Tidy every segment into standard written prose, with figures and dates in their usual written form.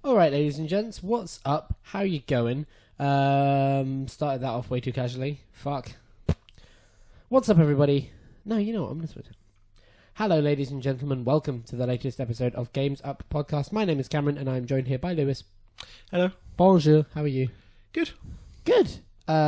All right, ladies and gents, what's up? How you going? Started that off way too casually. Fuck. What's up, everybody? No, you know what? I'm going to switch. Hello, ladies and gentlemen. Welcome to the latest episode of Games Up Podcast. My name is Cameron, and I'm joined here by Lewis. Hello. Bonjour. How are you? Good. Good.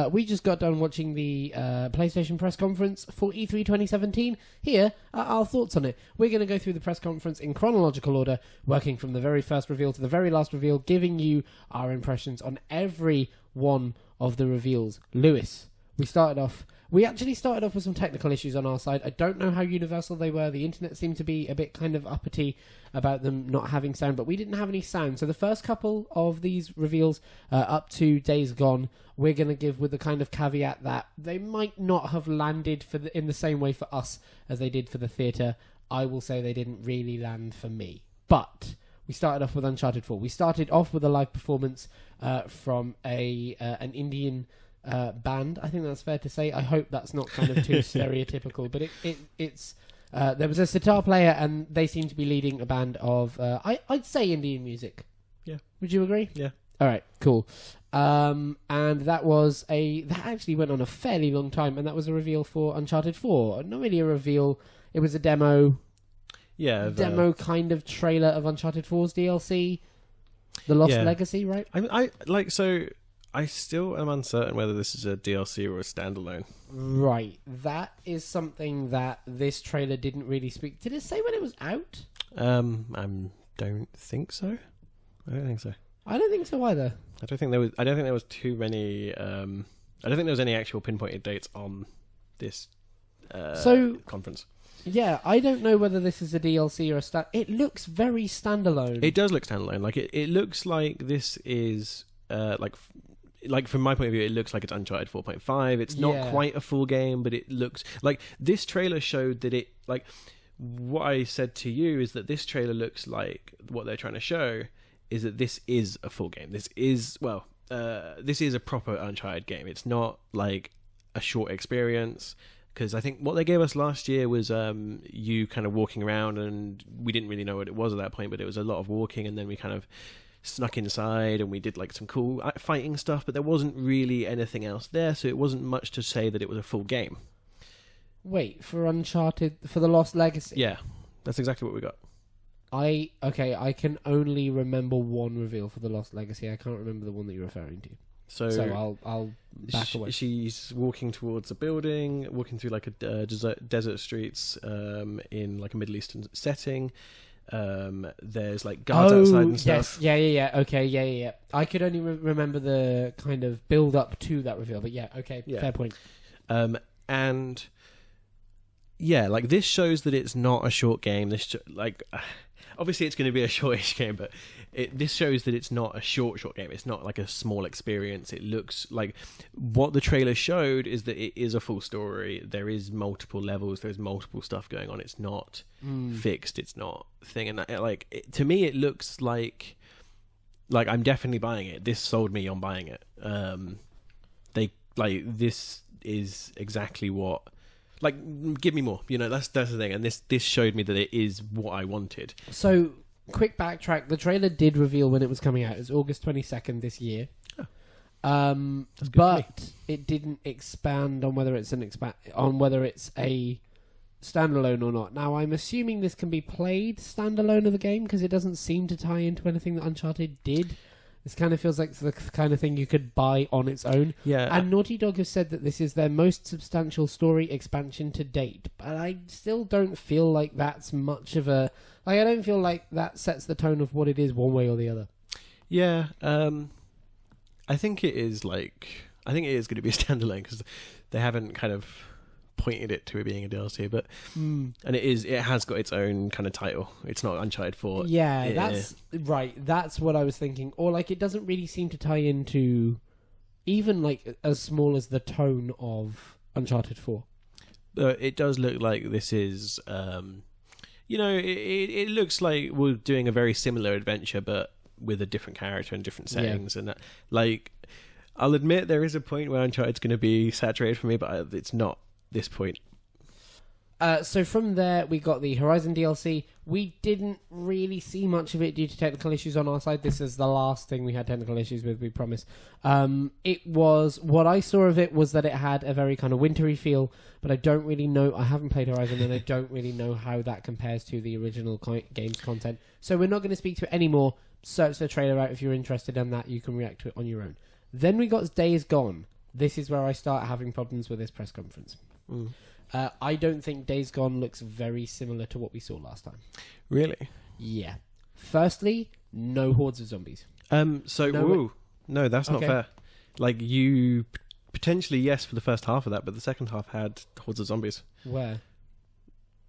We just got done watching the PlayStation press conference for E3 2017. Here are our thoughts on it. We're going to go through the press conference in chronological order, working from the very first reveal to the very last reveal, giving you our impressions on every one of the reveals. Lewis, we actually started off with some technical issues on our side. I don't know how universal they were. The internet seemed to be a bit kind of uppity about them not having sound, but we didn't have any sound. So the first couple of these reveals up to Days Gone, we're going to give with the kind of caveat that they might not have landed in the same way for us as they did for the theatre. I will say they didn't really land for me. But we started off with Uncharted 4. We started off with a live performance from an Indian band. I think that's fair to say. I hope that's not kind of too stereotypical, but it's there was a sitar player and they seem to be leading a band of I'd say Indian music. Yeah. Would you agree? Yeah. All right, cool. And that actually went on a fairly long time, and that was a reveal for Uncharted 4. Not really a reveal, it was a demo. Yeah. Demo kind of trailer of Uncharted 4's DLC. The Lost Legacy, right? I still am uncertain whether this is a DLC or a standalone. Right. That is something that this trailer didn't really speak. Did it say when it was out? I don't think so. I don't think so. I don't think so either. I don't think there was too many. I don't think there was any actual pinpointed dates on this conference. Yeah, I don't know whether this is a DLC or a stand. It looks very standalone. It does look standalone. Like it looks like this is like from my point of view, it looks like it's Uncharted 4.5. It's not quite a full game, but it looks like this trailer showed that it, like, what I said to you is that this trailer looks like what they're trying to show is that this is a full game. This is a proper Uncharted game. It's not like a short experience, because I think what they gave us last year was you kind of walking around, and we didn't really know what it was at that point, but it was a lot of walking, and then we kind of snuck inside and we did like some cool fighting stuff, but there wasn't really anything else there, so it wasn't much to say that it was a full game. Wait, for Uncharted, for the Lost Legacy? Yeah, that's exactly what we got. I can only remember one reveal for the Lost Legacy. I can't remember the one that you're referring to. So I'll back away. She's walking towards a building, walking through like a desert streets in like a Middle Eastern setting. There's like guards outside and stuff. Yes. Okay, yeah. I could only remember the kind of build up to that reveal, but fair point. And yeah, like this shows that it's not a short game. Obviously it's going to be a shortish game, but this shows that it's not a short game. It's not like a small experience. It looks like what the trailer showed is that it is a full story. There is multiple levels. There's multiple stuff going on. It's not fixed. It's not thing. And to me, it looks like I'm definitely buying it. This sold me on buying it. This is exactly what. Like, give me more. You know, that's the thing. And this showed me that it is what I wanted. So, quick backtrack. The trailer did reveal when it was coming out. It was August 22nd this year. Oh. But it didn't expand on whether it's a standalone or not. Now, I'm assuming this can be played standalone of the game, because it doesn't seem to tie into anything that Uncharted did. This kind of feels like the kind of thing you could buy on its own. Yeah. And Naughty Dog has said that this is their most substantial story expansion to date. But I still don't feel like that's much of a... I don't feel like that sets the tone of what it is one way or the other. Yeah. I think it is going to be a standalone, because they haven't kind of pointed it to it being a DLC, but and it has got its own kind of title. It's not Uncharted 4. Yeah, that's right. That's what I was thinking. Or like it doesn't really seem to tie into even like as small as the tone of Uncharted 4. It does look like this is it looks like we're doing a very similar adventure but with a different character and different settings, and that, like, I'll admit there is a point where Uncharted's going to be saturated for me, but it's not this point. So from there, we got the Horizon DLC. We didn't really see much of it due to technical issues on our side. This is the last thing we had technical issues with, we promise. It was, what I saw of it was that it had a very kind of wintry feel, but I don't really know, I haven't played Horizon, and I don't really know how that compares to the original game's content. So we're not going to speak to it anymore. Search the trailer out if you're interested in that. You can react to it on your own. Then we got Days Gone. This is where I start having problems with this press conference. I don't think Days Gone looks very similar to what we saw last time. Really? Yeah. Firstly, no hordes of zombies. No, that's not fair. Like, you potentially, yes, for the first half of that, but the second half had hordes of zombies. Where?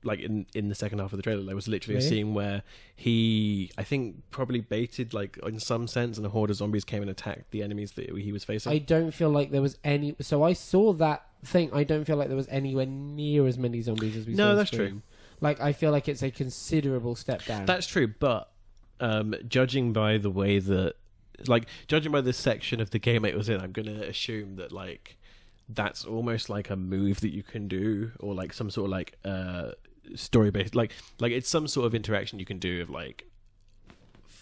Like, in the second half of the trailer, there was literally a scene where he, I think, probably baited, like, in some sense, and a horde of zombies came and attacked the enemies that he was facing. I don't feel like there was any... So I saw that thing. I don't feel like there was anywhere near as many zombies as we saw. No, that's true. Like, I feel like it's a considerable step down. That's true, but judging by the way that... Like, judging by this section of the game it was in, I'm going to assume that, like, that's almost like a move that you can do, or, like, some sort of, like... story-based, like it's some sort of interaction you can do of, like,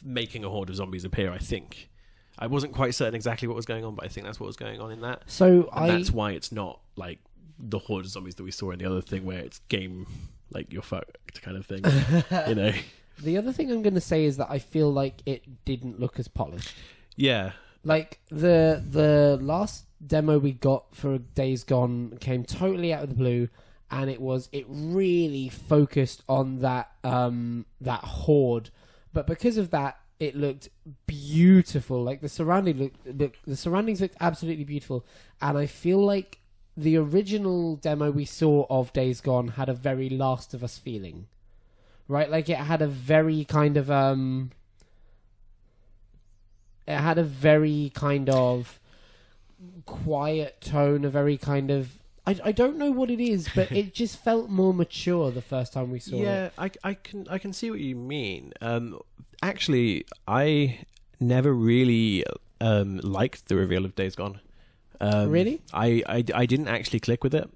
making a horde of zombies appear. I think I wasn't quite certain exactly what was going on, but I think that's what was going on in that. So that's why it's not like the horde of zombies that we saw in the other thing, where it's game like you're fucked kind of thing. You know. The other thing I'm going to say is that I feel like it didn't look as polished. Yeah. Like the last demo we got for Days Gone came totally out of the blue. And it really focused on that horde, but because of that, it looked beautiful. Like the surroundings looked absolutely beautiful, and I feel like the original demo we saw of Days Gone had a very Last of Us feeling, right? Like it had a very kind of quiet tone, a very kind of. I don't know what it is, but it just felt more mature the first time we saw it. Yeah, I can see what you mean. Actually, I never really liked the reveal of Days Gone. Really? I didn't actually click with it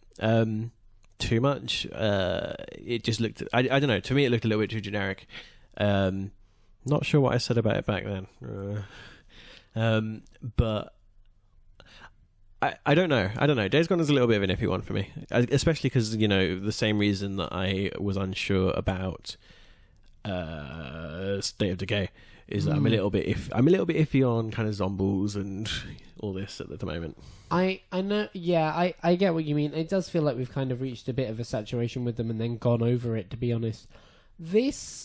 too much. It just looked... I don't know. To me, it looked a little bit too generic. Not sure what I said about it back then. But... I don't know. Days Gone is a little bit of an iffy one for me, especially because, you know, the same reason that I was unsure about State of Decay is that I'm a little bit iffy on kind of zombies and all this at the moment. I know. Yeah, I get what you mean. It does feel like we've kind of reached a bit of a saturation with them and then gone over it. To be honest, the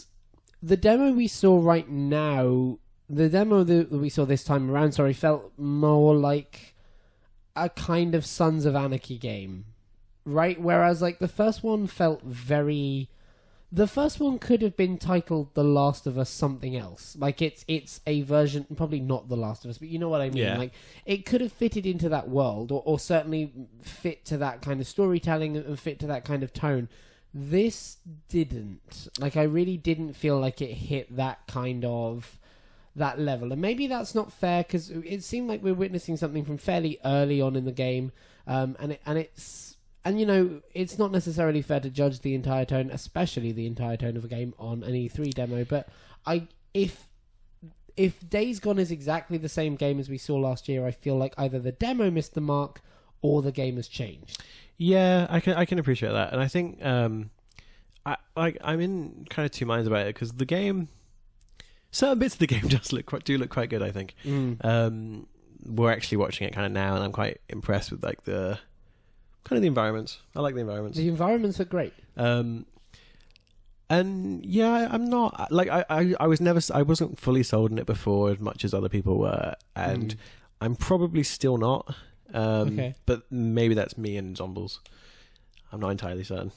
demo we saw right now, the demo that we saw this time around, felt more like a kind of Sons of Anarchy game, right? Whereas, like, the first one felt very... The first one could have been titled The Last of Us something else. Like, it's a version... Probably not The Last of Us, but you know what I mean? Yeah. Like, it could have fitted into that world, or certainly fit to that kind of storytelling and fit to that kind of tone. This didn't. Like, I really didn't feel like it hit that kind of... that level, and maybe that's not fair because it seemed like we're witnessing something from fairly early on in the game, and you know, it's not necessarily fair to judge the entire tone, especially the entire tone of a game on an E3 demo. But if Days Gone is exactly the same game as we saw last year, I feel like either the demo missed the mark or the game has changed. Yeah, I can appreciate that, and I think I'm in kind of two minds about it because the game. Certain bits of the game do look quite good, I think. We're actually watching it kind of now, and I'm quite impressed with like the kind of the environments. I like the environments. The environments are great. And yeah, I'm not like I wasn't fully sold on it before as much as other people were, and I'm probably still not. Okay. But maybe that's me and zombies. I'm not entirely certain.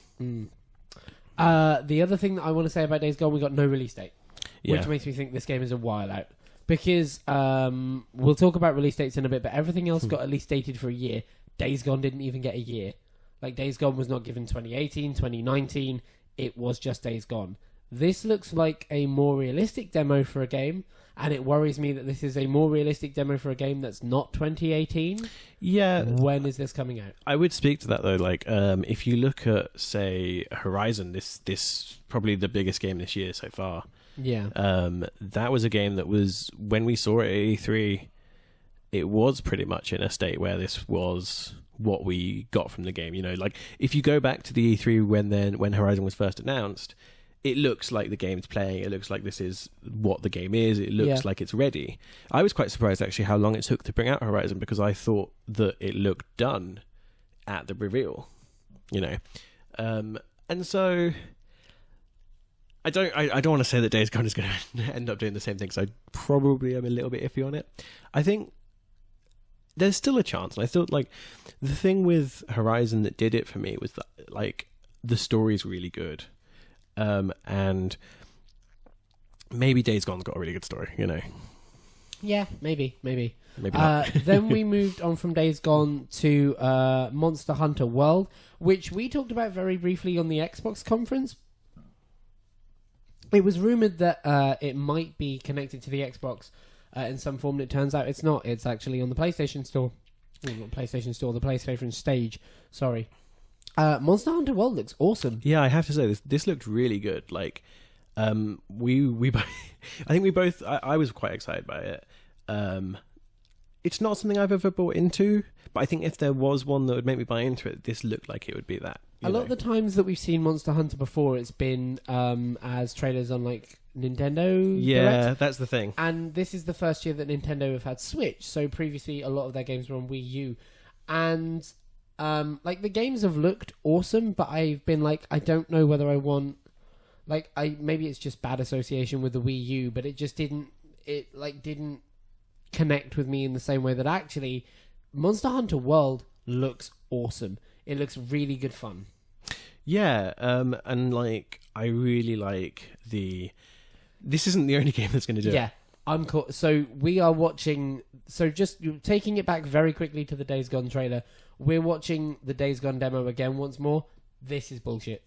The other thing that I want to say about Days Gone, we got no release date. Which makes me think this game is a while out. Because we'll talk about release dates in a bit, but everything else got at least dated for a year. Days Gone didn't even get a year. Like, Days Gone was not given 2018, 2019. It was just Days Gone. This looks like a more realistic demo for a game, and it worries me that this is a more realistic demo for a game that's not 2018. Yeah. When is this coming out? I would speak to that though. Like, if you look at, say, Horizon, this probably the biggest game this year so far. Yeah. That was a game that was, when we saw it at E3, it was pretty much in a state where this was what we got from the game. You know, like if you go back to the E3 when Horizon was first announced, it looks like the game's playing. It looks like this is what the game is. It looks like it's ready. I was quite surprised actually how long it took to bring out Horizon, because I thought that it looked done at the reveal. You know, and so I don't want to say that Days Gone is going to end up doing the same thing. So I probably am a little bit iffy on it. I think there's still a chance, and I thought like the thing with Horizon that did it for me was that like the story's really good. And maybe Days Gone's got a really good story, you know. Yeah, maybe not. Then we moved on from Days Gone to Monster Hunter World, which we talked about very briefly on the Xbox conference. It was rumored that it might be connected to the Xbox in some form, and it turns out it's not. It's actually on the PlayStation Store. Not PlayStation Store, the PlayStation Stage. Sorry. Monster Hunter World looks awesome. Yeah, I have to say this looked really good. Like, we both, I think we both. I was quite excited by it. It's not something I've ever bought into, but I think if there was one that would make me buy into it, this looked like it would be that. A lot of the times that we've seen Monster Hunter before, it's been as trailers on like Nintendo. Yeah, Direct. that's the thing. And this is the first year that Nintendo have had Switch. So previously, a lot of their games were on Wii U, and like the games have looked awesome, but I've been like, I don't know whether I want, like, maybe it's just bad association with the Wii U, but it just didn't connect with me in the same way that actually Monster Hunter World looks awesome. It looks really good fun. Yeah, and like I really like this isn't the only game that's going to do it. Yeah, I'm cool. So we are watching. So just taking it back very quickly to the Days Gone trailer, we're watching the Days Gone demo again once more. This is bullshit.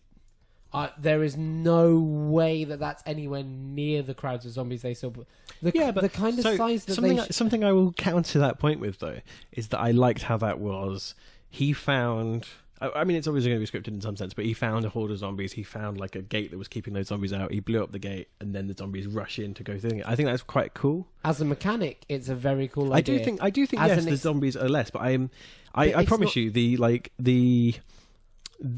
There is no way that that's anywhere near the crowds of zombies they saw. But the kind of size that something I will counter that point with though is that I liked how that was. He found. I mean, it's obviously going to be scripted in some sense, but he found a horde of zombies. He found like a gate that was keeping those zombies out. He blew up the gate, and then the zombies rush in to go through it. I think that's quite cool. As a mechanic, it's a very cool idea. I do think yes, the zombies are less, but I promise you, the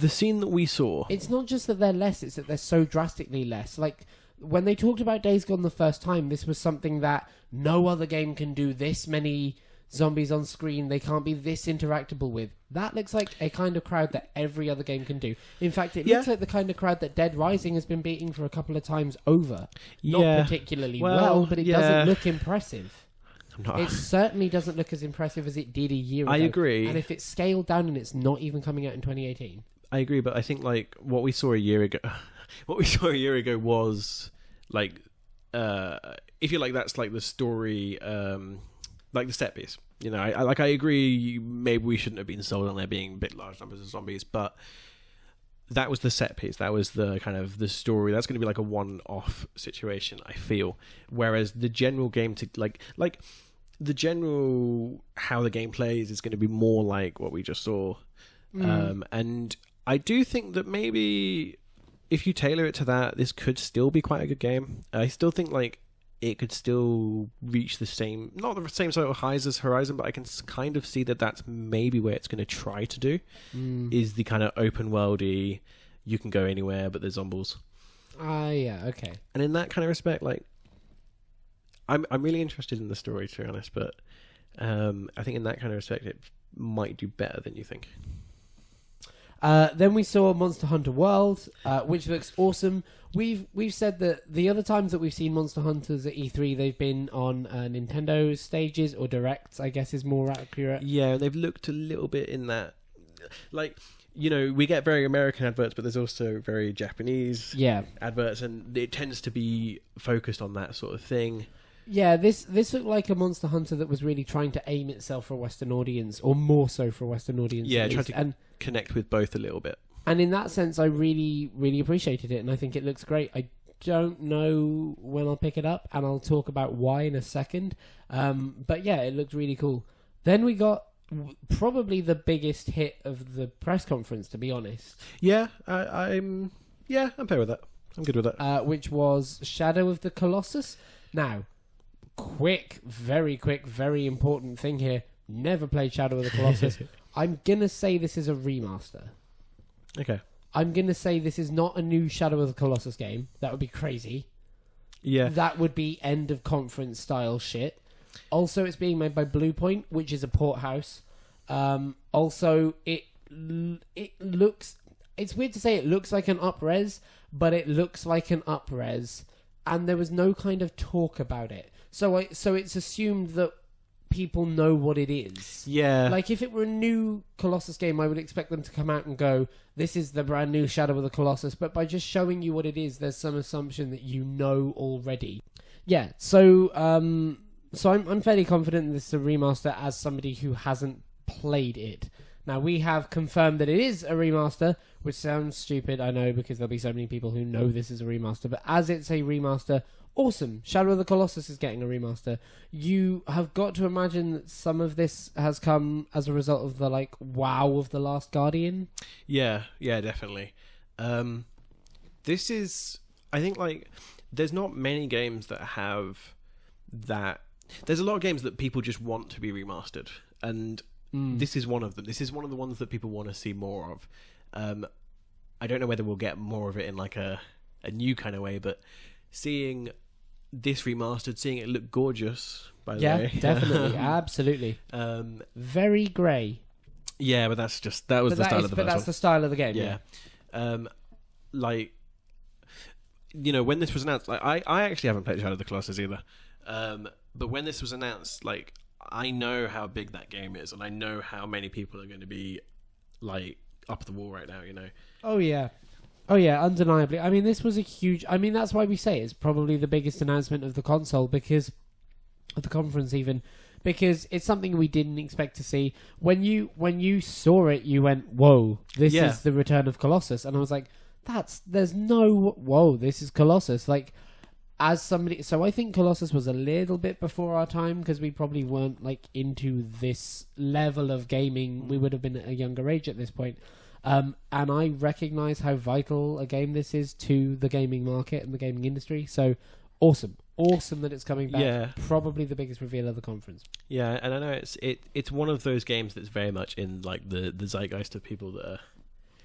scene that we saw. It's not just that they're less; it's that they're so drastically less. Like when they talked about Days Gone the first time, this was something that no other game can do. This many zombies on screen, they can't be this interactable with. That looks like a kind of crowd that every other game can do. In fact, it looks like the kind of crowd that Dead Rising has been beating for a couple of times over. Not particularly well, but it doesn't look impressive. It certainly doesn't look as impressive as it did a year ago. I agree. And if it's scaled down and it's not even coming out in 2018. I agree, but I think like what we saw a year ago was like, if you like, that's like the story, like the set piece. You know, I agree. Maybe we shouldn't have been sold on there being big, large numbers of zombies, but that was the set piece. That was the kind of the story. That's going to be like a one-off situation, I feel. Whereas the general game to like the general how the game plays is going to be more like what we just saw. And I do think that maybe if you tailor it to that, this could still be quite a good game. I still think like it could still reach the same, not the same sort of highs as Horizon, but I can kind of see that that's maybe where it's going to try to do, is the kind of open worldy, you can go anywhere, but there's zombies. Yeah, okay. And in that kind of respect, like, I'm really interested in the story, to be honest, but I think in that kind of respect, it might do better than you think. Then we saw Monster Hunter World, which looks awesome. We've said that the other times that we've seen Monster Hunters at E3, they've been on Nintendo stages or directs, I guess is more accurate. Yeah, they've looked a little bit in that. Like, you know, we get very American adverts, but there's also very Japanese adverts, and it tends to be focused on that sort of thing. Yeah, this looked like a Monster Hunter that was really trying to aim itself for a Western audience, or more so for a Western audience. Yeah, trying to connect with both a little bit. And in that sense, I really, really appreciated it, and I think it looks great. I don't know when I'll pick it up, and I'll talk about why in a second. But yeah, it looked really cool. Then we got probably the biggest hit of the press conference, to be honest. Yeah, I'm fair with that. I'm good with that. Which was Shadow of the Colossus. Now, very quick, very important thing here. Never played Shadow of the Colossus. I'm gonna say this is a remaster. Okay. I'm gonna say this is not a new Shadow of the Colossus game. That would be crazy. Yeah. That would be end of conference style shit. Also, it's being made by Bluepoint, which is a port house. Also, it looks... It's weird to say it looks like an up-res, but it looks like an up-res. And there was no kind of talk about it. So it's assumed that people know what it is. Yeah. Like, if it were a new Colossus game, I would expect them to come out and go, this is the brand new Shadow of the Colossus. But by just showing you what it is, there's some assumption that you know already. Yeah, so I'm fairly confident that this is a remaster as somebody who hasn't played it. Now, we have confirmed that it is a remaster, which sounds stupid, I know, because there'll be so many people who know this is a remaster. But as it's a remaster, awesome. Shadow of the Colossus is getting a remaster. You have got to imagine that some of this has come as a result of the, like, wow of The Last Guardian. Yeah, definitely. This is... I think, like, there's not many games that have that... There's a lot of games that people just want to be remastered, and... This is one of them. This is one of the ones that people want to see more of. I don't know whether we'll get more of it in like a new kind of way, but seeing this remastered, seeing it look gorgeous, by the way. Yeah, definitely. Absolutely. Very grey. Yeah, but that was the style of the first But that's one. the style of the game, Yeah. Like, you know, when this was announced, like, I actually haven't played Shadow of the Colossus either. But when this was announced, like, I know how big that game is, and I know how many people are going to be, like, up the wall right now, you know? Oh, yeah. Undeniably. I mean, this was a huge... I mean, that's why we say it's probably the biggest announcement of the console, because... Of the conference, even. Because it's something we didn't expect to see. When you saw it, you went, whoa, this is the return of Colossus. And I was like, there's no... Whoa, this is Colossus. Like... As somebody, so I think Colossus was a little bit before our time because we probably weren't like into this level of gaming. We would have been at a younger age at this point, and I recognise how vital a game this is to the gaming market and the gaming industry. So awesome that it's coming back. Yeah, probably the biggest reveal of the conference. Yeah, and I know it's one of those games that's very much in like the zeitgeist of people that are,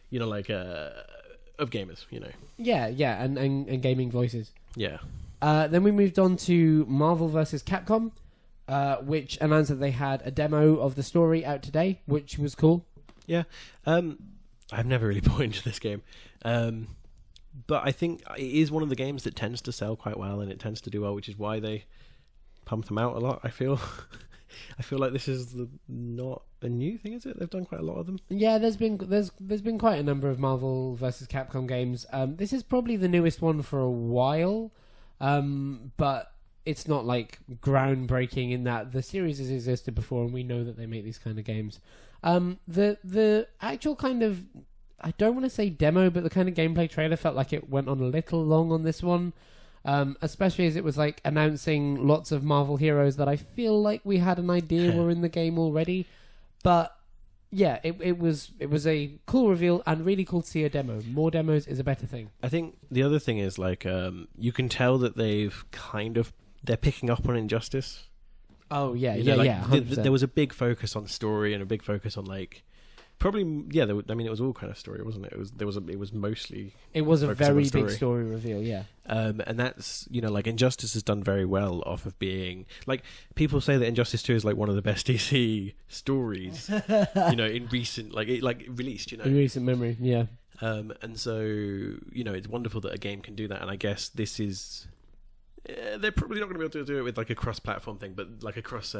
you know, like of gamers, you know. Yeah, and gaming voices. Yeah. Then we moved on to Marvel vs. Capcom, which announced that they had a demo of the story out today, which was cool. Yeah. I've never really bought into this game. But I think it is one of the games that tends to sell quite well, and it tends to do well, which is why they pump them out a lot, I feel. I feel like this is not a new thing, is it? They've done quite a lot of them. Yeah, there's been quite a number of Marvel vs. Capcom games. This is probably the newest one for a while. But it's not like groundbreaking in that the series has existed before, and we know that they make these kind of games. The actual kind of, I don't want to say demo, but the kind of gameplay trailer felt like it went on a little long on this one, especially as it was like announcing lots of Marvel heroes that I feel like we had an idea were in the game already. But yeah, it was a cool reveal and really cool to see a demo. More demos is a better thing. I think the other thing is like you can tell that they're picking up on Injustice. Oh yeah, you know, like, 100%. There was a big focus on story and a big focus on like probably I mean it was all kind of story, wasn't it? It was mostly. It was a very big story reveal, yeah. And that's, you know, like Injustice has done very well off of being like, people say that Injustice 2 is like one of the best DC stories, you know, in recent released, you know, in recent memory, yeah. And so, you know, it's wonderful that a game can do that, and I guess this is. They're probably not going to be able to do it with like a cross-platform thing, but like a cross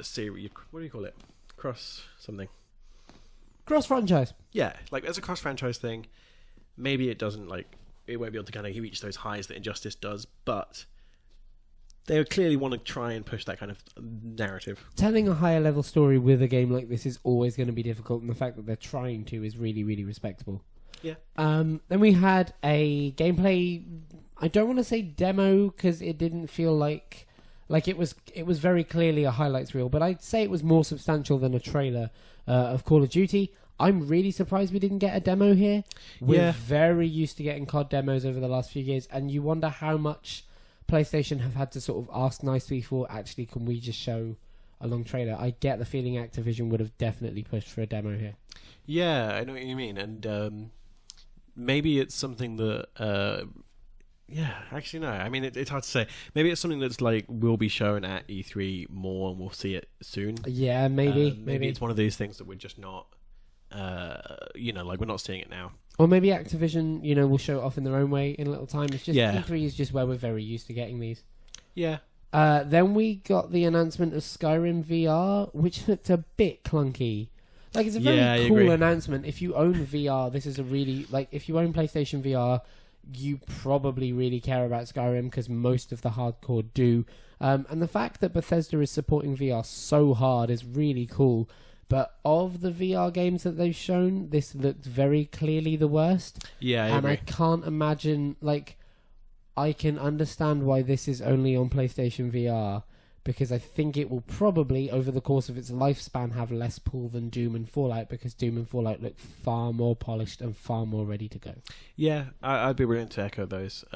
series. What do you call it? Cross something. Cross-franchise. Yeah, like as a cross-franchise thing, maybe it won't be able to kind of reach those highs that Injustice does, but they clearly want to try and push that kind of narrative. Telling a higher level story with a game like this is always going to be difficult, and the fact that they're trying to is really, really respectable. Yeah. Then we had a gameplay. I don't want to say demo because it didn't feel like it was very clearly a highlights reel, but I'd say it was more substantial than a trailer of Call of Duty. I'm really surprised we didn't get a demo here. We're very used to getting COD demos over the last few years, and you wonder how much PlayStation have had to sort of ask nicely for, actually, can we just show a long trailer? I get the feeling Activision would have definitely pushed for a demo here. Yeah, I know what you mean. And maybe it's something that... actually, no. I mean, it's hard to say. Maybe it's something that's like will be shown at E3 more, and we'll see it soon. Yeah, maybe. Maybe it's one of these things that we're just not... we're not seeing it now. Or maybe Activision, will show it off in their own way in a little time. It's just E3 is just where we're very used to getting these. Yeah. Then we got the announcement of Skyrim VR, which looked a bit clunky. Like, it's a very cool announcement. If you own VR, this is a really... Like, if you own PlayStation VR, you probably really care about Skyrim, because most of the hardcore do. And the fact that Bethesda is supporting VR so hard is really cool. But of the VR games that they've shown, this looked very clearly the worst. Yeah, I agree. agree. I can't imagine... Like, I can understand why this is only on PlayStation VR, because I think it will probably, over the course of its lifespan, have less pull than Doom and Fallout, because Doom and Fallout look far more polished and far more ready to go. Yeah, I'd be willing to echo those.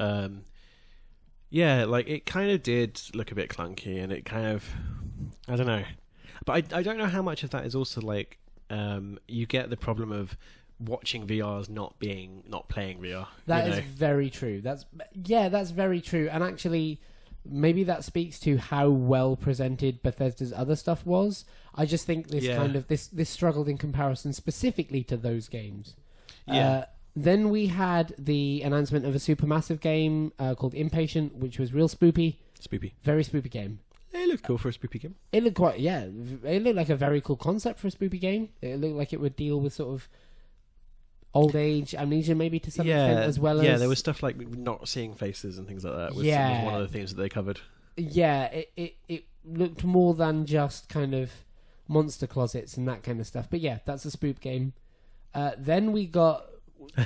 It kind of did look a bit clunky, and it kind of... I don't know. But I don't know how much of that is also like you get the problem of watching VRs not playing VR. That is very true. That's very true. And actually, maybe that speaks to how well presented Bethesda's other stuff was. I just think this struggled in comparison specifically to those games. Yeah. Then we had the announcement of a supermassive game called Impatient, which was real spoopy. Spoopy. Very spoopy game. It looked cool for a spoopy game. It looked it looked like a very cool concept for a spoopy game. It looked like it would deal with sort of old age amnesia, maybe to some extent, as well as... Yeah, there was stuff like not seeing faces and things like that was one of the themes that they covered. Yeah, it looked more than just kind of monster closets and that kind of stuff. But yeah, that's a spoop game. Then we got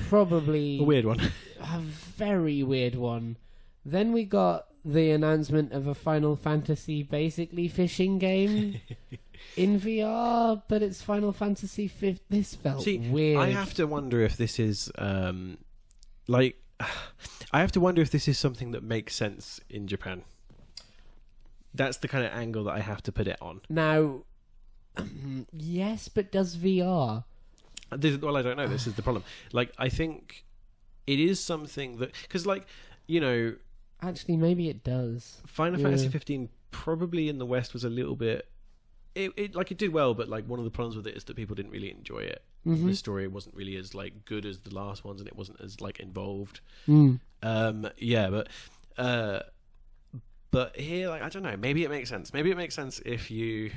probably... a weird one. A very weird one. Then we got the announcement of a Final Fantasy basically fishing game in VR, but it's Final Fantasy 5. This felt weird. I have to wonder if this is I have to wonder if this is something that makes sense in Japan. That's the kind of angle that I have to put it on. Now, yes, but does VR? I don't know. This is the problem. Like, I think it is something that... Because, Actually, maybe it does. Final Fantasy 15 probably in the West was a little bit... It did well, but one of the problems with it is that people didn't really enjoy it. Mm-hmm. The story wasn't really as good as the last ones, and it wasn't as involved. Mm. But here, I don't know. Maybe it makes sense. Maybe it makes sense if you...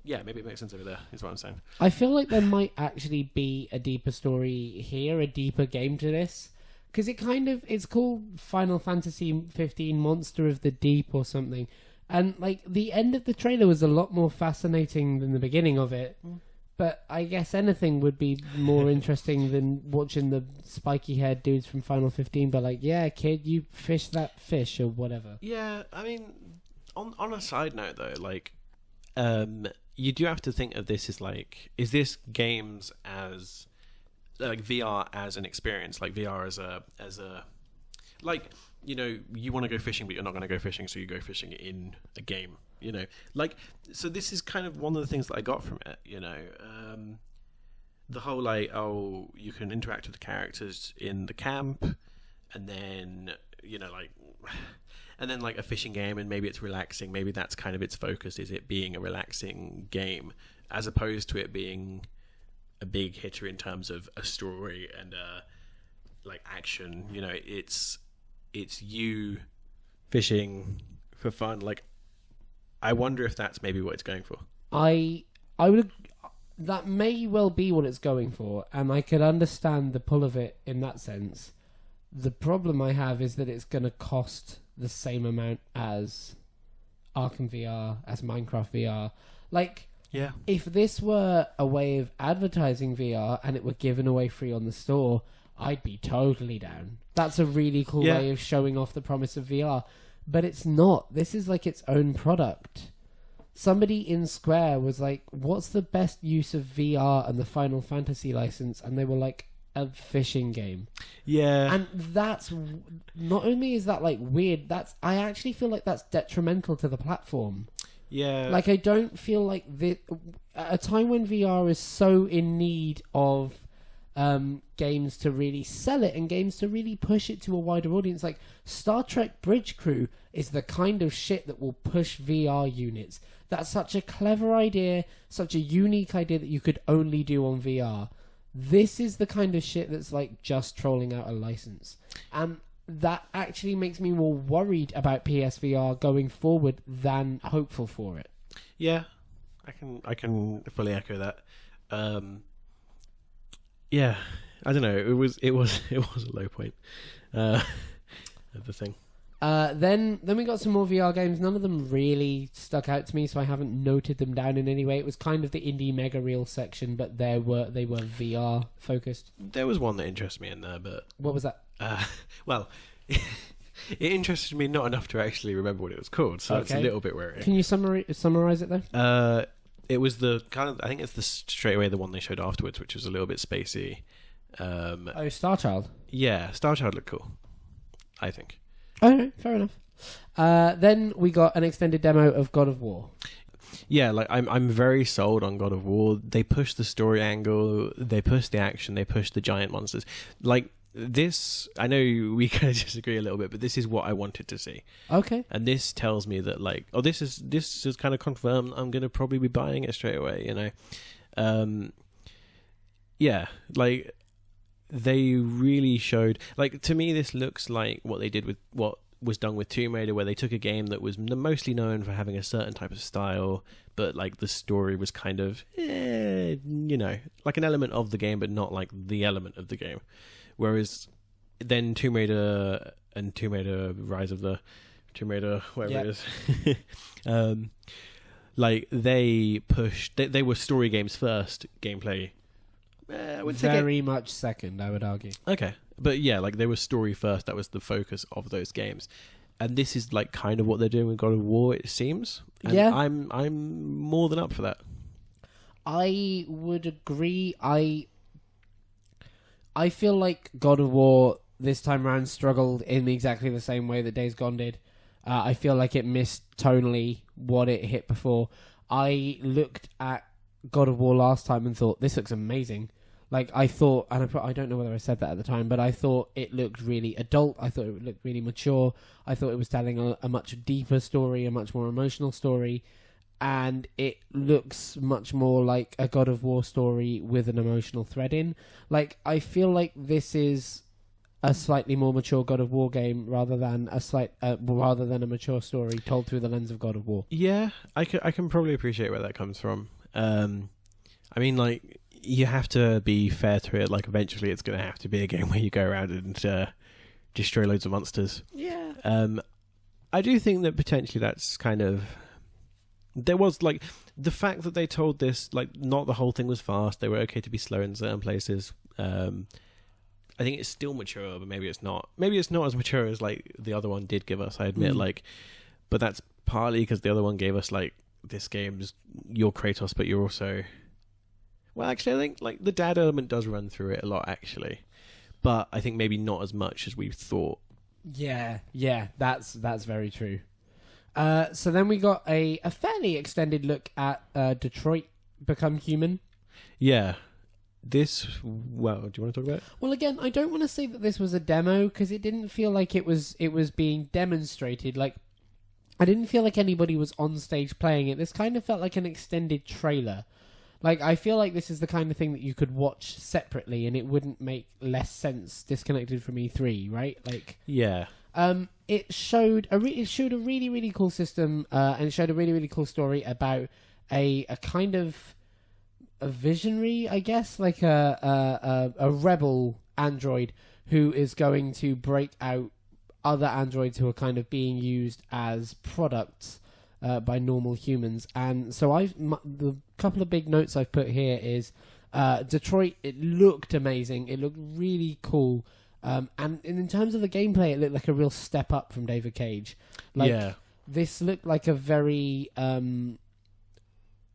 Yeah, maybe it makes sense over there, is what I'm saying. I feel like there might actually be a deeper story here, a deeper game to this. Because it's called Final Fantasy 15 Monster of the Deep or something. And, the end of the trailer was a lot more fascinating than the beginning of it. Mm. But I guess anything would be more interesting than watching the spiky-haired dudes from Final 15 but yeah, kid, you fish that fish or whatever. Yeah, I mean, on a side note, though, you do have to think of this as, is this games as... VR as an experience, VR as a you want to go fishing but you're not going to go fishing, so you go fishing in a game, so this is kind of one of the things that I got from it, the whole you can interact with the characters in the camp, and then a fishing game, and maybe it's relaxing, maybe that's kind of its focus, is it being a relaxing game as opposed to it being a big hitter in terms of a story and action. It's you fishing for fun. I wonder if that's maybe what it's going for. I would... That may well be what it's going for, and I could understand the pull of it in that sense. The problem I have is that it's going to cost the same amount as Arkham VR, as Minecraft VR. Yeah. If this were a way of advertising VR and it were given away free on the store, I'd be totally down. That's a really cool way of showing off the promise of VR. But it's not. This is like its own product. Somebody in Square was like, what's the best use of VR and the Final Fantasy license? And they were like, a fishing game. Yeah. And that's, not only is that like weird, I actually feel like that's detrimental to the platform. Yeah. Like, I don't feel like at a time when VR is so in need of games to really sell it and games to really push it to a wider audience, like Star Trek Bridge Crew is the kind of shit that will push VR units. That's such a clever idea, such a unique idea that you could only do on VR. This is the kind of shit that's like just trolling out a license. And that actually makes me more worried about PSVR going forward than hopeful for it. Yeah, I can fully echo that. Yeah, I don't know. It was a low point of the thing. Then we got some more VR games. None of them really stuck out to me, so I haven't noted them down in any way. It was kind of the indie mega reel section, but they were VR focused. There was one that interested me in there, but what was that? Well, it interested me not enough to actually remember what it was called, so it's a little bit worrying. Can you summarize it though? It was the kind of, I think it's straight away the one they showed afterwards, which was a little bit spacey. Star Child. Yeah, Star Child looked cool, I think. Okay, fair enough. Then we got an extended demo of God of War. Yeah, like I'm very sold on God of War. They push the story angle, they push the action, they push the giant monsters. Like this, I know we kind of disagree a little bit, but this is what I wanted to see. Okay. And this tells me that like, this is kind of confirmed. I'm gonna probably be buying it straight away. You know, yeah, like. They really showed, like, to me this looks like what they did with what was done with Tomb Raider, where they took a game that was mostly known for having a certain type of style, but like the story was kind of you know, like an element of the game but not like the element of the game. Whereas then Tomb Raider and Tomb Raider Rise of the Tomb Raider, whatever it is, like they pushed, they were story games first, gameplay very much second, I would argue. Okay, but yeah, like they were story first. That was the focus of those games, and this is like kind of what they're doing with God of War. It seems. And yeah, I'm more than up for that. I would agree. I feel like God of War this time around struggled in exactly the same way that Days Gone did. I feel like it missed tonally what it hit before. I looked at God of War last time and thought, this looks amazing. Like, I thought, and I don't know whether I said that at the time, but I thought it looked really adult. I thought it looked really mature. I thought it was telling a much deeper story, a much more emotional story. And it looks much more like a God of War story with an emotional thread in. Like, I feel like this is a slightly more mature God of War game rather than a mature story told through the lens of God of War. Yeah, I can probably appreciate where that comes from. I mean, like, you have to be fair to it. Like, eventually it's going to have to be a game where you go around and destroy loads of monsters. Yeah. I do think that potentially that's kind of... There was, like, the fact that they told this, like, not the whole thing was fast. They were okay to be slow in certain places. I think it's still mature, but maybe it's not. Maybe it's not as mature as, like, the other one did give us, I admit. Like, but that's partly because the other one gave us, like, this game's you're Kratos, but you're also... Well, actually, I think like the dad element does run through it a lot, actually, but I think maybe not as much as we thought. Yeah, that's very true. So then we got a fairly extended look at Detroit Become Human. Yeah, this. Well, do you want to talk about it? Well, again, I don't want to say that this was a demo because it didn't feel like it was being demonstrated. Like, I didn't feel like anybody was on stage playing it. This kind of felt like an extended trailer. Like, I feel like this is the kind of thing that you could watch separately and it wouldn't make less sense disconnected from E3, right? Like, yeah. It showed a really, really cool system and it showed a really, really cool story about a kind of a visionary, I guess, like a rebel android who is going to break out other androids who are kind of being used as products by normal humans. And so the couple of big notes I've put here is Detroit. It looked amazing. It looked really cool. And in terms of the gameplay, it looked like a real step up from David Cage. This looked like a very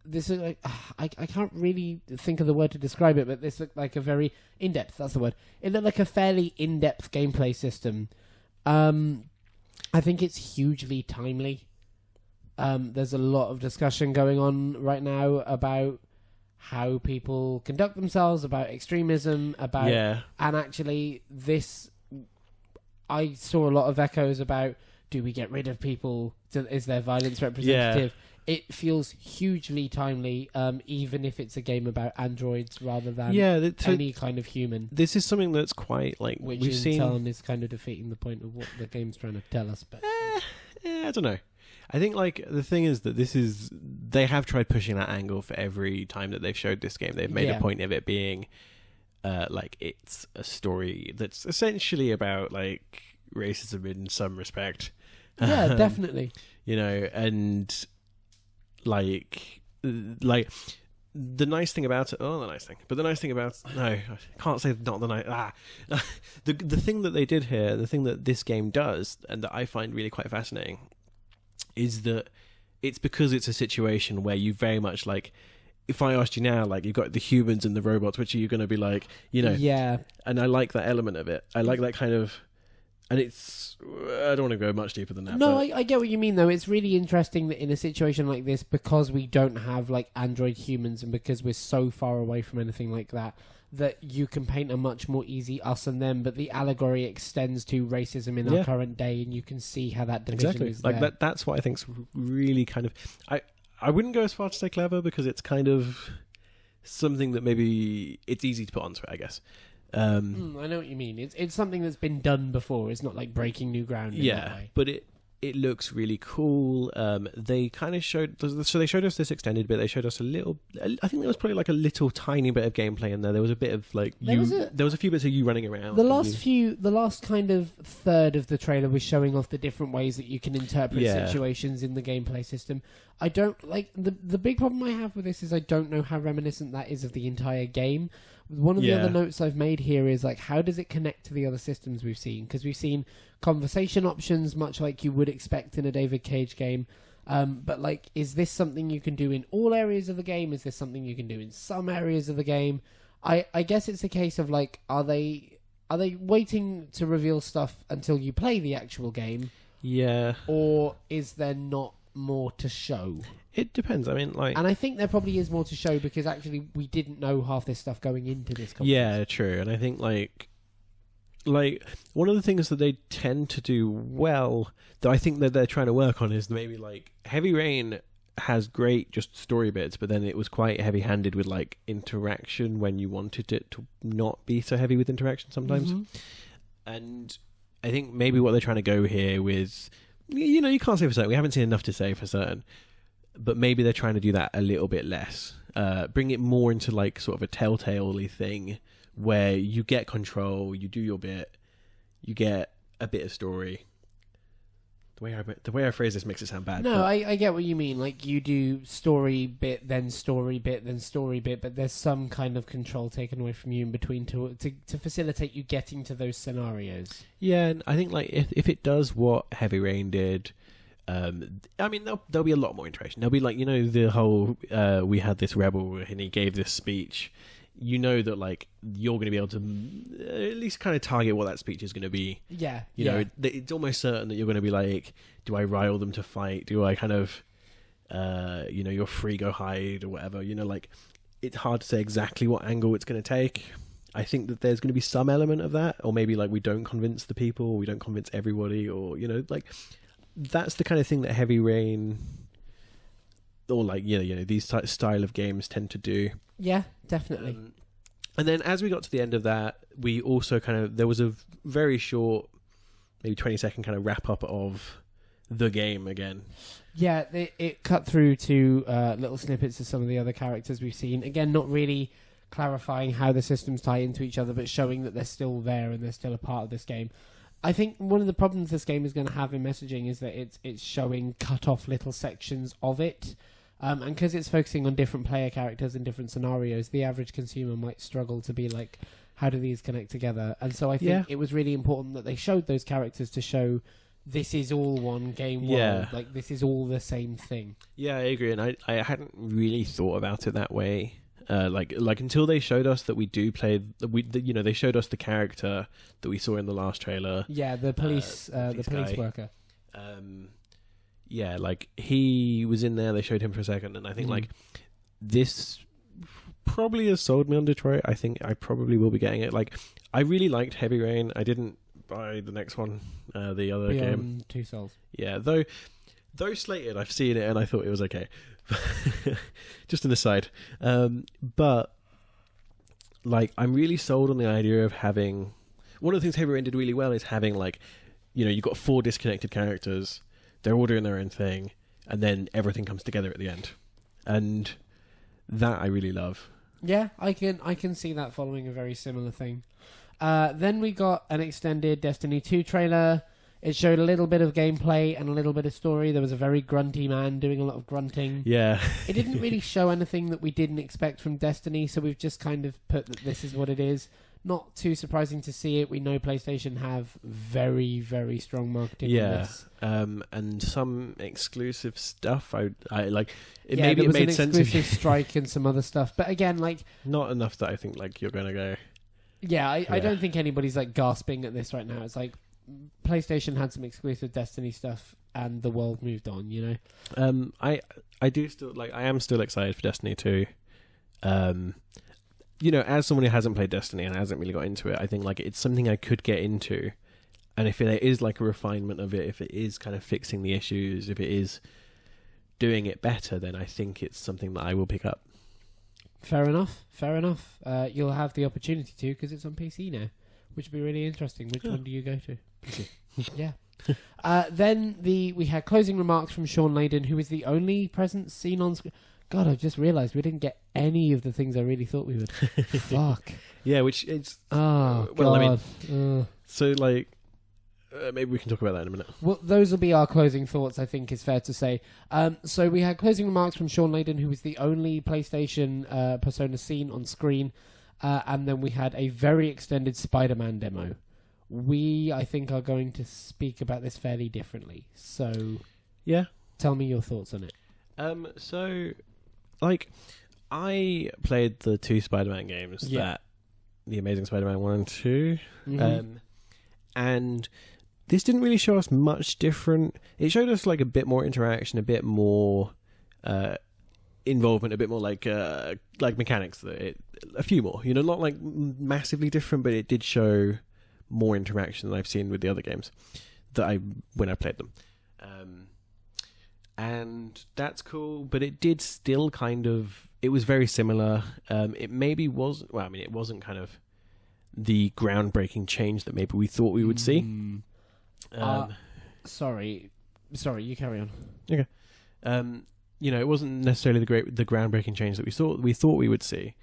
this looked like I can't really think of the word to describe it, but this looked like a very in-depth. That's the word. It looked like a fairly in-depth gameplay system. I think it's hugely timely. There's a lot of discussion going on right now about how people conduct themselves, about extremism, and actually this, I saw a lot of echoes about, do we get rid of people? Is there violence representative? It feels hugely timely, even if it's a game about androids rather than any kind of human. This is something that's quite like which we've seen. Turn is kind of defeating the point of what the game's trying to tell us. But I don't know. I think like the thing is that they have tried pushing that angle for every time that they've showed this game. They've made a point of it being like it's a story that's essentially about like racism in some respect. Yeah, definitely. And like the nice thing about it. Oh, the nice thing. But the nice thing about I can't say not the nice. The thing that they did here, the thing that this game does, and that I find really quite fascinating, is that it's because it's a situation where you very much like. If I asked you now, like you've got the humans and the robots, which are you going to be like? Yeah. And I like that element of it. I like that kind of. And it's... I don't want to go much deeper than that. No, I get what you mean, though. It's really interesting that in a situation like this, because we don't have, like, android humans and because we're so far away from anything like that, that you can paint a much more easy us and them, but the allegory extends to racism in our current day, and you can see how that division is there. Like that's what I think's really kind of... I wouldn't go as far to say clever, because it's kind of something that maybe... It's easy to put onto it, I guess. I know what you mean. It's something that's been done before. It's not like breaking new ground. But it looks really cool. They kind of showed, so they showed us this extended bit. They showed us a little. I think there was probably like a little tiny bit of gameplay in there. There was a bit of like there was a few bits of you running around. The last kind of third of the trailer was showing off the different ways that you can interpret situations in the gameplay system. I don't like the big problem I have with this is I don't know how reminiscent that is of the entire game. One of the other notes I've made here is like, how does it connect to the other systems we've seen? Because we've seen conversation options, much like you would expect in a David Cage game. But like, is this something you can do in all areas of the game? Is this something you can do in some areas of the game? I guess it's a case of like, are they waiting to reveal stuff until you play the actual game? Yeah. Or is there not more to show? It depends. I mean, like... And I think there probably is more to show because actually we didn't know half this stuff going into this conference. Yeah, true. And I think, like one of the things that they tend to do well, that I think that they're trying to work on, is maybe, like, Heavy Rain has great just story bits, but then it was quite heavy-handed with, like, interaction when you wanted it to not be so heavy with interaction sometimes. Mm-hmm. And I think maybe what they're trying to go here with... You can't say for certain. We haven't seen enough to say for certain. But maybe they're trying to do that a little bit less. Bring it more into like sort of a telltale-y thing where you get control, you do your bit, you get a bit of story. The way I phrase this makes it sound bad. No, I get what you mean. Like you do story bit, then story bit, then story bit, but there's some kind of control taken away from you in between to facilitate you getting to those scenarios. Yeah, and I think like if it does what Heavy Rain did... I mean, there'll be a lot more interaction. There'll be like, the whole, we had this rebel and he gave this speech. That like, you're going to be able to at least kind of target what that speech is going to be. Yeah. It's almost certain that you're going to be like, do I rile them to fight? Do I kind of, you're free, go hide or whatever, like, it's hard to say exactly what angle it's going to take. I think that there's going to be some element of that, or maybe like we don't convince the people, or we don't convince everybody, or, like... That's the kind of thing that Heavy Rain, or like these style of games tend to do. Yeah, definitely. And then as we got to the end of that, we also there was a very short, maybe 20-second kind of wrap up of the game again. Yeah, it cut through to little snippets of some of the other characters we've seen. Again, not really clarifying how the systems tie into each other, but showing that they're still there and they're still a part of this game. I think one of the problems this game is going to have in messaging is that it's showing cut off little sections of it. And because it's focusing on different player characters in different scenarios, the average consumer might struggle to be like, how do these connect together? And so I think it was really important that they showed those characters to show this is all one game world. Like, this is all the same thing. Yeah, I agree. And I hadn't really thought about it that way. Like until they showed us that we do play, they showed us the character that we saw in the last trailer. Yeah, the police worker. Yeah, like he was in there. They showed him for a second, and I think like this probably has sold me on Detroit. I think I probably will be getting it. Like, I really liked Heavy Rain. I didn't buy the next one, the other game. Two Souls. Yeah, though slated, I've seen it and I thought it was okay. Just an aside. But like, I'm really sold on the idea of having. One of the things Heavy Rain did really well is having, like, you've got 4 disconnected characters. They're all doing their own thing, and then everything comes together at the end, and that I really love. Yeah, I can see that following a very similar thing. Then we got an extended Destiny 2 trailer. It showed a little bit of gameplay and a little bit of story. There was a very grunty man doing a lot of grunting. Yeah. It didn't really show anything that we didn't expect from Destiny, so we've just kind of put that this is what it is. Not too surprising to see it. We know PlayStation have very, very strong marketing on this. And some exclusive stuff. I like. Maybe it made sense. Exclusive strike and some other stuff, but again, like, not enough that I think like you're gonna go. Yeah, I don't think anybody's like gasping at this right now. It's like PlayStation had some exclusive Destiny stuff, and the world moved on. I do still like. I am still excited for Destiny 2. As someone who hasn't played Destiny and hasn't really got into it, I think like it's something I could get into. And if there is like a refinement of it, if it is kind of fixing the issues, if it is doing it better, then I think it's something that I will pick up. Fair enough. You'll have the opportunity to, because it's on PC now, which would be really interesting. Which one do you go to? Yeah. Then we had closing remarks from Sean Layden, who is the only presence seen on screen. God, I just realised we didn't get any of the things I really thought we would. Fuck. Yeah, which it's... Oh, well, God. I mean... So, like... maybe we can talk about that in a minute. Well, those will be our closing thoughts, I think is fair to say. So we had closing remarks from Sean Layden, who was the only PlayStation persona seen on screen. And then we had a very extended Spider-Man demo. We, I think, are going to speak about this fairly differently. So... Yeah. Tell me your thoughts on it. So... Like, I played the 2 Spider-Man games, that The Amazing Spider-Man 1 and 2, and this didn't really show us much different. It showed us like a bit more interaction, a bit more involvement, a bit more like mechanics. A few more, not like massively different, but it did show more interaction than I've seen with the other games when I played them. And that's cool, but it did still it was very similar. It maybe wasn't, it wasn't kind of the groundbreaking change that maybe we thought we would see. Sorry, you carry on. Okay. It wasn't necessarily the groundbreaking change that we thought we would see.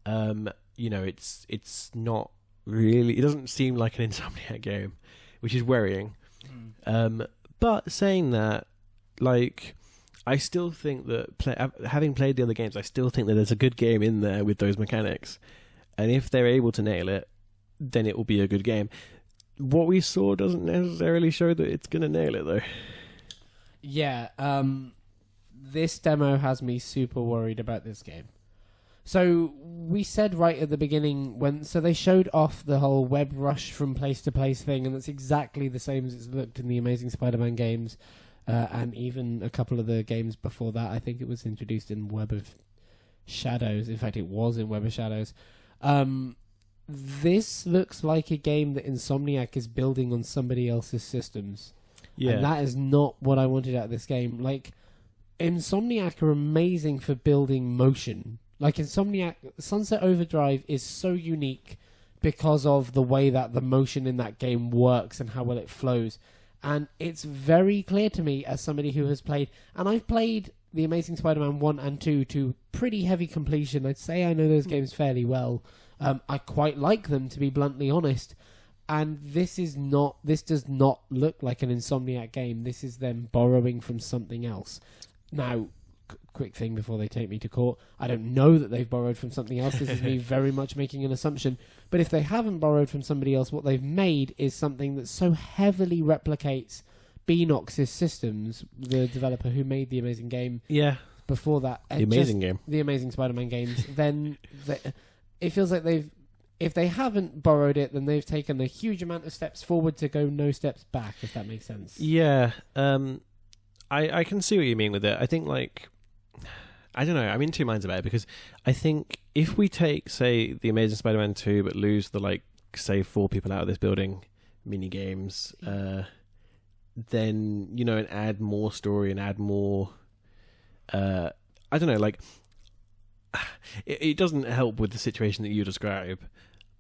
It's not really, it doesn't seem like an Insomniac game, which is worrying. But saying that, like, I still think that having played the other games, I still think that there's a good game in there with those mechanics, and if they're able to nail it, then it will be a good game. What we saw doesn't necessarily show that it's going to nail it, though. Yeah, this demo has me super worried about this game. So we said right at the beginning so they showed off the whole web rush from place to place thing, and that's exactly the same as it's looked in the Amazing Spider-Man games. And even a couple of the games before that. I think it was introduced in Web of Shadows. In fact, it was in Web of Shadows. This looks like a game that Insomniac is building on somebody else's systems. Yeah. And that is not what I wanted out of this game. Like, Insomniac are amazing for building motion. Like, Sunset Overdrive is so unique because of the way that the motion in that game works and how well it flows. And it's very clear to me as somebody who has played... And I've played The Amazing Spider-Man 1 and 2 to pretty heavy completion. I'd say I know those games fairly well. I quite like them, to be bluntly honest. And this does not look like an Insomniac game. This is them borrowing from something else. Now, quick thing before they take me to court. I don't know that they've borrowed from something else. This is me very much making an assumption. But if they haven't borrowed from somebody else, what they've made is something that so heavily replicates Beanox's systems, the developer who made the amazing game. Yeah. Before that. The amazing game. The amazing Spider-Man games. Then it feels like if they haven't borrowed it, then they've taken a huge amount of steps forward to go no steps back, if that makes sense. Yeah. I can see what you mean with it. I think, like, I don't know. I'm in two minds about it, because I think if we take, say, The Amazing Spider-Man 2, but lose the, like, say, 4 people out of this building mini games, then, you know, and add more story and add more, I don't know, like, it doesn't help with the situation that you describe,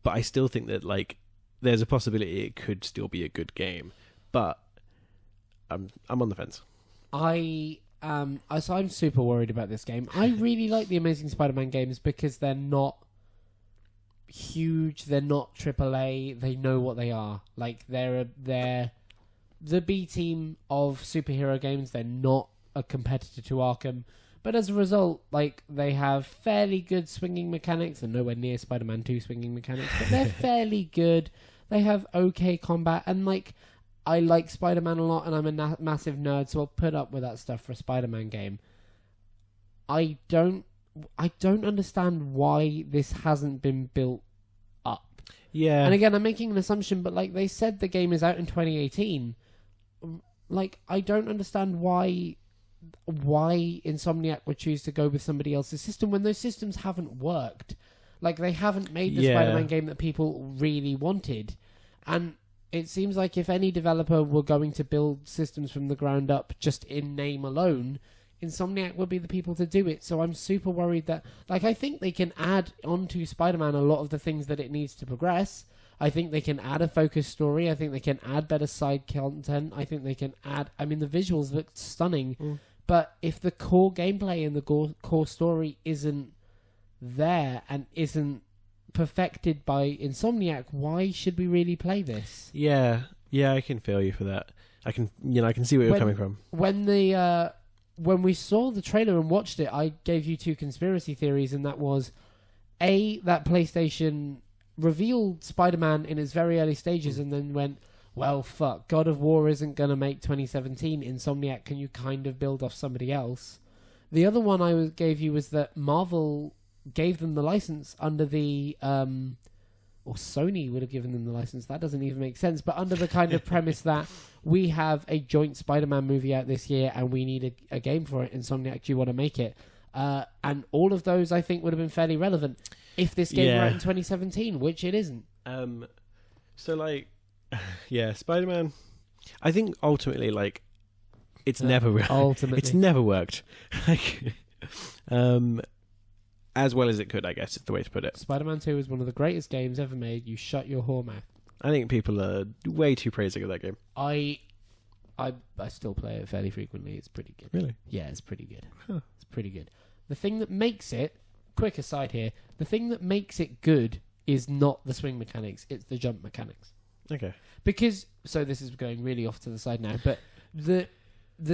but I still think that, like, there's a possibility it could still be a good game. But I'm on the fence. So I'm super worried about this game. I really like the Amazing Spider-Man games because they're not huge, they're not AAA, they know what they are. Like, they're the B team of superhero games. They're not a competitor to Arkham. But as a result, like, they have fairly good swinging mechanics. They're nowhere near Spider-Man 2 swinging mechanics, but they're fairly good. They have okay combat, and, like, I like Spider-Man a lot, and I'm a massive nerd, so I'll put up with that stuff for a Spider-Man game. I don't understand why this hasn't been built up. Yeah. And again, I'm making an assumption, but, like, they said the game is out in 2018. Like, I don't understand why Insomniac would choose to go with somebody else's system when those systems haven't worked. Like, they haven't made the Spider-Man game that people really wanted. And it seems like if any developer were going to build systems from the ground up just in name alone, Insomniac would be the people to do it. So I'm super worried that, like, I think they can add onto Spider-Man a lot of the things that it needs to progress. I think they can add a focused story. I think they can add better side content. I think they can add... I mean, the visuals look stunning. But if the core gameplay and the core story isn't there and isn't perfected by Insomniac, why should we really play this? Yeah, I can feel you for that. I can see where you're coming from. When we saw the trailer and watched it, I gave you 2 conspiracy theories, and that was that PlayStation revealed Spider-Man in its very early stages and then went, well, fuck, God of War isn't going to make 2017. Insomniac, can you kind of build off somebody else? The other one I gave you was that Marvel gave them the license under the... or Sony would have given them the license. That doesn't even make sense. But under the kind of premise that we have a joint Spider-Man movie out this year and we need a game for it. Insomniac, do you want to make it? And all of those, I think, would have been fairly relevant if this game were out in 2017, which it isn't. So, like... Yeah, Spider-Man. I think ultimately, like, it's never worked. Like, as well as it could, I guess is the way to put it. Spider-Man 2 is one of the greatest games ever made. You shut your whore mouth. I think people are way too praising of that game. I still play it fairly frequently. It's pretty good. Really? Yeah, it's pretty good. Huh. It's pretty good. The thing that makes it, quick aside here, the thing that makes it good is not the swing mechanics, it's the jump mechanics. Okay. Because, so this is going really off to the side now, but the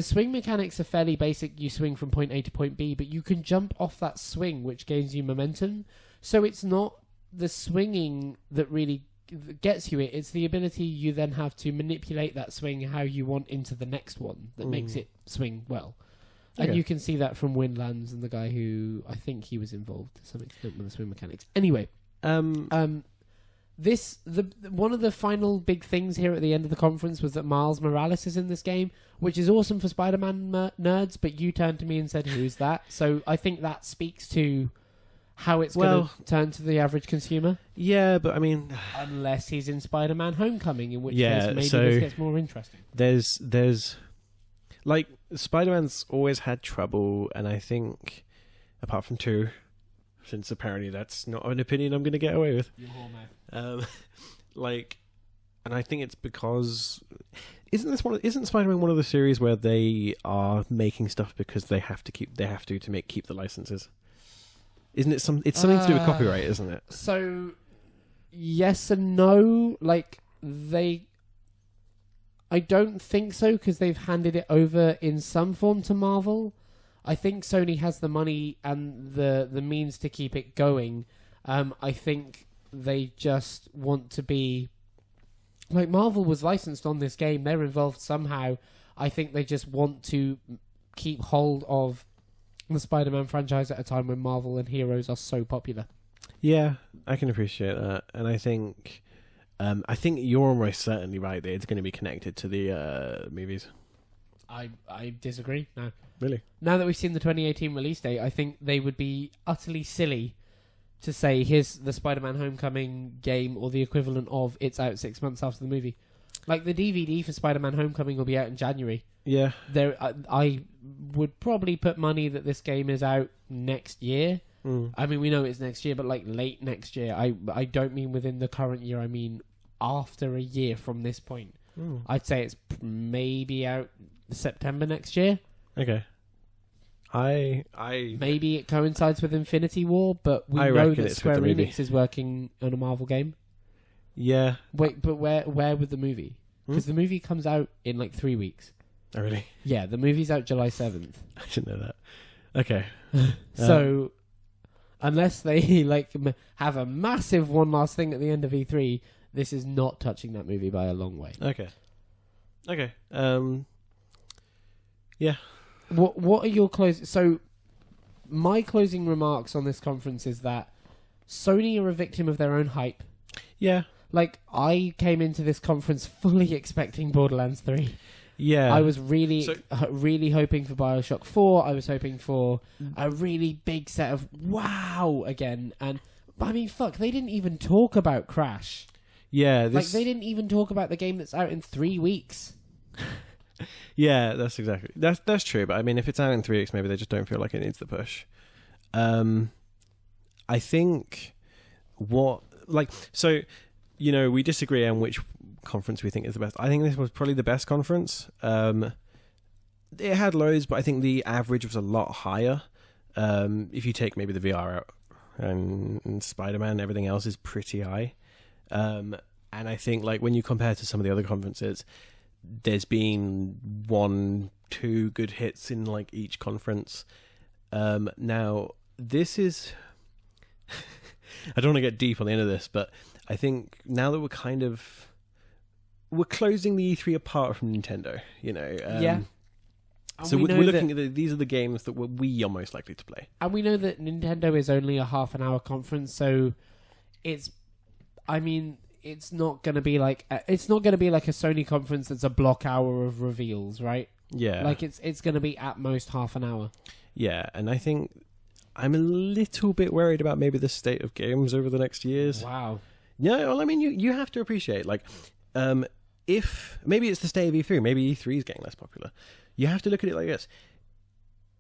swing mechanics are fairly basic. You swing from point A to point B, but you can jump off that swing, which gains you momentum. So it's not the swinging that really gets you it. It's the ability you then have to manipulate that swing how you want into the next one that makes it swing well. Okay. And you can see that from Windlands and the guy who, I think he was involved to some extent with the swing mechanics. Anyway, one of the final big things here at the end of the conference was that Miles Morales is in this game, which is awesome for Spider-Man nerds, but you turned to me and said, who's that? So I think that speaks to how it's going to turn to the average consumer. Yeah, but I mean... Unless he's in Spider-Man Homecoming, in which case maybe this gets more interesting. There's... Like, Spider-Man's always had trouble, and I think, apart from 2... Since apparently that's not an opinion I'm going to get away with. Like, and I think it's because isn't Spider-Man one of the series where they are making stuff because they have to keep the licenses? Isn't it it's something to do with copyright, isn't it? So yes and no. Like, I don't think so, because they've handed it over in some form to Marvel. I think Sony has the money and the means to keep it going. I think they just want to be... Like, Marvel was licensed on this game. They're involved somehow. I think they just want to keep hold of the Spider-Man franchise at a time when Marvel and Heroes are so popular. Yeah, I can appreciate that. And I think you're almost certainly right that it's going to be connected to the movies. I disagree. No. Really? Now that we've seen the 2018 release date, I think they would be utterly silly to say, here's the Spider-Man Homecoming game, or the equivalent of it's out 6 months after the movie. Like, the DVD for Spider-Man Homecoming will be out in January. Yeah. I would probably put money that this game is out next year. I mean, we know it's next year, but like late next year. I don't mean within the current year. I mean after a year from this point. I'd say it's maybe out September next year. Okay. I maybe it coincides with Infinity War, but we know that Square Enix is working on a Marvel game. Yeah. Wait, but where with the movie? Because the movie comes out in like 3 weeks. Oh, really? Yeah, the movie's out July 7th. I didn't know that. Okay. So, unless they like have a massive one last thing at the end of E3, this is not touching that movie by a long way. Okay. Yeah. What are your closing... So, my closing remarks on this conference is that Sony are a victim of their own hype. Yeah. Like, I came into this conference fully expecting Borderlands 3. Yeah. I was really hoping for BioShock 4. I was hoping for a really big set of wow again. And, I mean, fuck, they didn't even talk about Crash. Yeah. Like, they didn't even talk about the game that's out in 3 weeks. Yeah, that's true. But I mean, if it's out in 3 weeks, maybe they just don't feel like it needs the push. I think we disagree on which conference we think is the best. I think this was probably the best conference. It had loads, but I think the average was a lot higher. If you take maybe the VR out and Spider-Man, everything else is pretty high. And I think like when you compare to some of the other conferences, there's been 1-2 good hits in like each conference. Now this is I don't want to get deep on the end of this, but I think now that we're closing the E3 apart from Nintendo, Yeah. So we're looking at these are the games that we are most likely to play. And we know that Nintendo is only a half-an-hour conference, so it's not going to be like a Sony conference that's a block hour of reveals, right? Yeah. Like it's going to be at most half an hour. Yeah, and I think I'm a little bit worried about maybe the state of games over the next years. Wow. Yeah, well, I mean, you have to appreciate, like, if maybe it's the state of E3, maybe E3 is getting less popular. You have to look at it like this.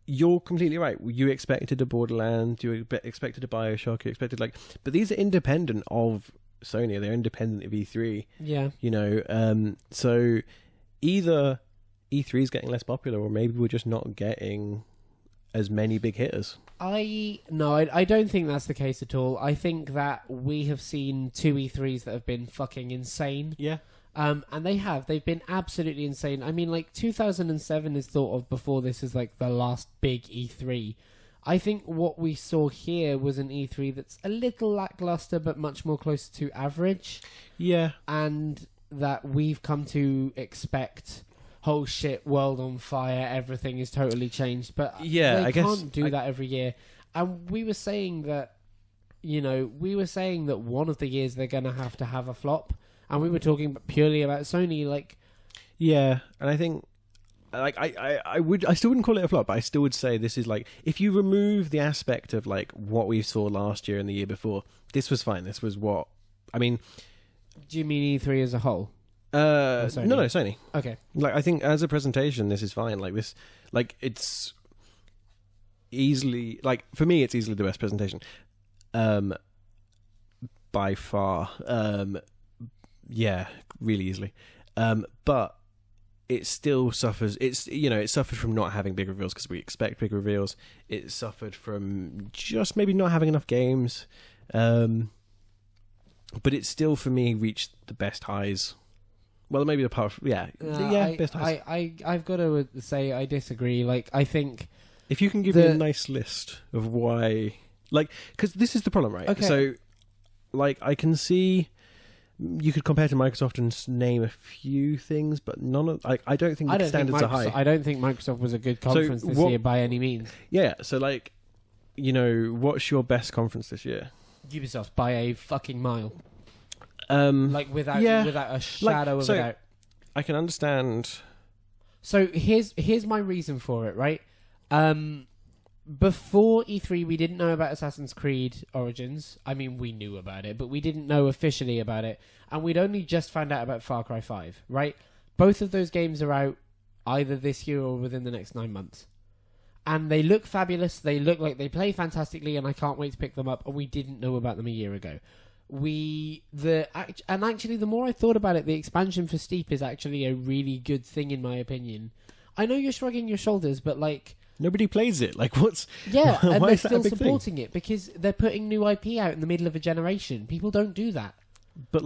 You're completely right. You expected a Borderlands, you expected a BioShock, you expected but these are independent of Sony. They're independent of E3. Yeah. So either E3 is getting less popular, or maybe we're just not getting as many big hitters. I don't think that's the case at all. I think that we have seen 2 E3s that have been fucking insane. Yeah. And they've been absolutely insane. I mean, like 2007 is thought of before this as like the last big E3. I think what we saw here was an E3 that's a little lackluster, but much more close to average. Yeah. And that we've come to expect, oh shit, world on fire, everything is totally changed. But yeah, they can't do that every year. And we were saying that, one of the years they're going to have a flop. And we were talking purely about Sony, like... Yeah, and I think... Like I still wouldn't call it a flop, but I still would say this is like, if you remove the aspect of like what we saw last year and the year before, this was fine. This was what I mean. Do you mean E3 as a whole? No, Sony. Okay. Like I think as a presentation, this is fine. Like this, like it's easily like for me, it's easily the best presentation, by far. Yeah, really easily. But it still suffers. It suffered from not having big reveals because we expect big reveals. It suffered from just maybe not having enough games. but it still for me reached the best highs. Well, maybe apart from best highs. I've got to say I disagree. Like, I think if you can give me a nice list of why, like, because this is the problem, right? Okay. So, like, I can see you could compare to Microsoft and name a few things, but none of I don't think the standards are high. I don't think Microsoft was a good conference this year by any means. Yeah, so like, what's your best conference this year? Ubisoft by a fucking mile. Without a shadow of a doubt. I can understand. So here's my reason for it, right? Before E3, we didn't know about Assassin's Creed Origins. I mean, we knew about it, but we didn't know officially about it. And we'd only just found out about Far Cry 5, right? Both of those games are out either this year or within the next 9 months. And they look fabulous. They look like they play fantastically, and I can't wait to pick them up. And we didn't know about them a year ago. Actually, the more I thought about it, the expansion for Steep is actually a really good thing, in my opinion. I know you're shrugging your shoulders, but like... Nobody plays it. Like, what's... Yeah, and they're still supporting it because they're putting new IP out in the middle of a generation. People don't do that. But